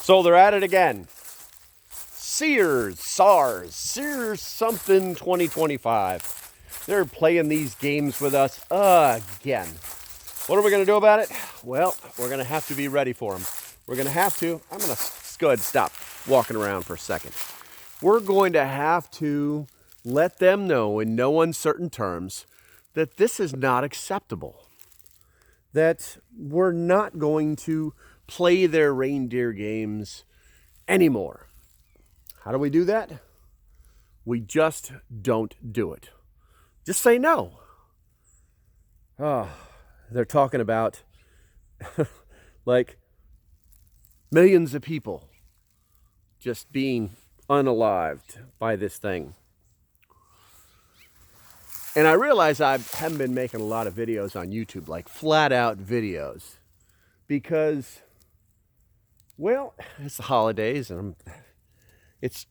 So they're at it again. Sears something 2025. They're playing these games with us again. What are we going to do about it? Well, we're going to have to be ready for them. We're going to have to, I'm going to go ahead and stop walking around for a second. We're going to have to let them know in no uncertain terms that this is not acceptable. That we're not going to play their reindeer games anymore. How do we do that? We just don't do it. Just say no. Oh, they're talking about like millions of people just being unalived by this thing. And I realize I haven't been making a lot of videos on YouTube, like flat out videos, because, well, it's the holidays and it's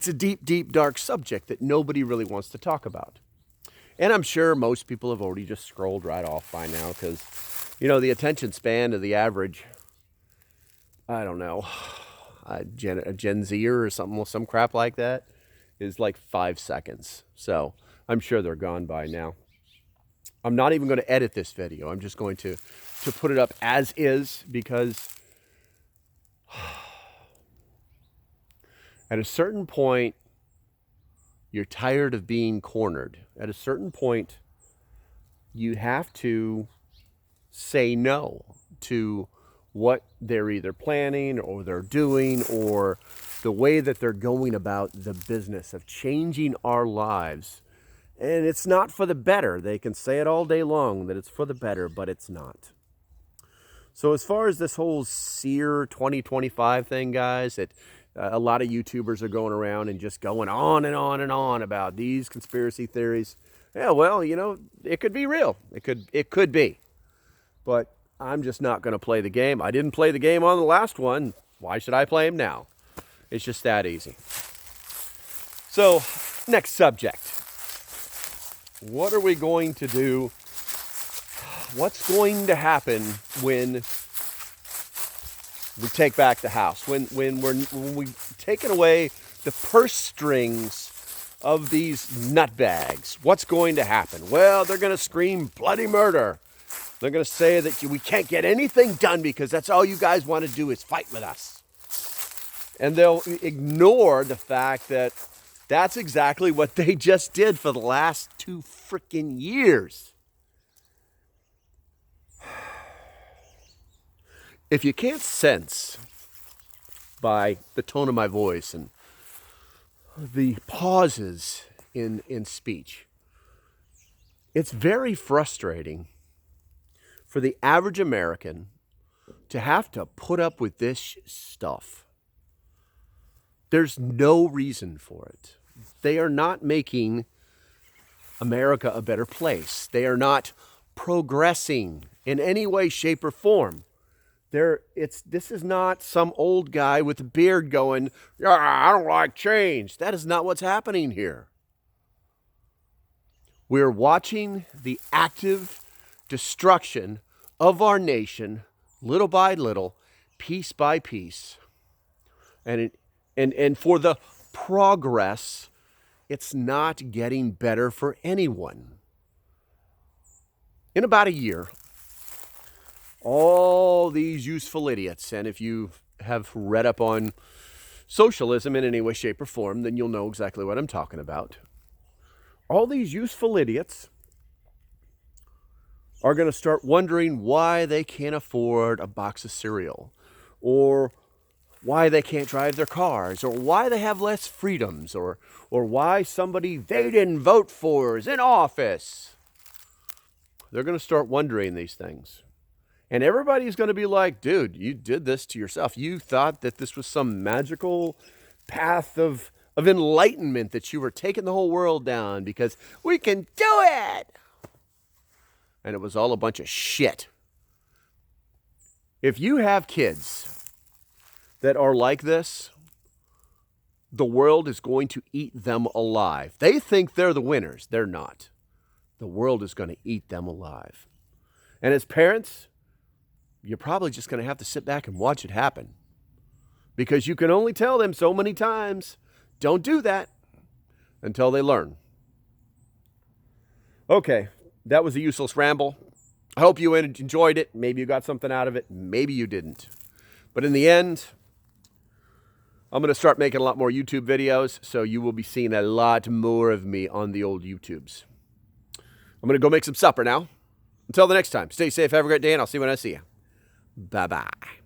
a deep, deep, dark subject that nobody really wants to talk about. And I'm sure most people have already just scrolled right off by now because, you know, the attention span of the average, I don't know, a Gen Zer or something, some crap like that is like 5 seconds. So I'm sure they're gone by now. I'm not even going to edit this video. I'm just going to put it up as is because at a certain point, you're tired of being cornered. At a certain point, you have to say no to what they're either planning or they're doing or the way that they're going about the business of changing our lives. And it's not for the better. They can say it all day long that it's for the better, but it's not. So as far as this whole SEER 2025 thing, guys, that a lot of YouTubers are going around and just going on and on and on about these conspiracy theories. Yeah, well, you know, it could be real. It could be. But I'm just not going to play the game. I didn't play the game on the last one. Why should I play him now? It's just that easy. So, next subject. What are we going to do? What's going to happen when we take back the house? When we've taken away the purse strings of these nutbags? What's going to happen? Well, they're going to scream bloody murder. They're going to say that we can't get anything done because that's all you guys want to do is fight with us. And they'll ignore the fact that that's exactly what they just did for the last 2 freaking years. If you can't sense by the tone of my voice and the pauses in speech, it's very frustrating for the average American to have to put up with this stuff. There's no reason for it. They are not making America a better place. They are not progressing in any way, shape, or form. This is not some old guy with a beard going, I don't like change. That is not what's happening here. We're watching the active destruction of our nation, little by little, piece by piece. And for the progress, it's not getting better for anyone. In about a year, all these useful idiots, and if you have read up on socialism in any way, shape, or form, then you'll know exactly what I'm talking about. All these useful idiots are going to start wondering why they can't afford a box of cereal, or why they can't drive their cars, or why they have less freedoms, or why somebody they didn't vote for is in office. They're going to start wondering these things. And everybody's going to be like, dude, you did this to yourself. You thought that this was some magical path of enlightenment that you were taking the whole world down because we can do it. And it was all a bunch of shit. If you have kids that are like this, the world is going to eat them alive. They think they're the winners. They're not. The world is going to eat them alive. And as parents, you're probably just going to have to sit back and watch it happen. because you can only tell them so many times, don't do that, until they learn. Okay, that was a useless ramble. I hope you enjoyed it. Maybe you got something out of it. Maybe you didn't. But in the end, I'm going to start making a lot more YouTube videos, so you will be seeing a lot more of me on the old YouTubes. I'm going to go make some supper now. Until the next time, stay safe, have a great day, and I'll see you when I see you. Bye-bye.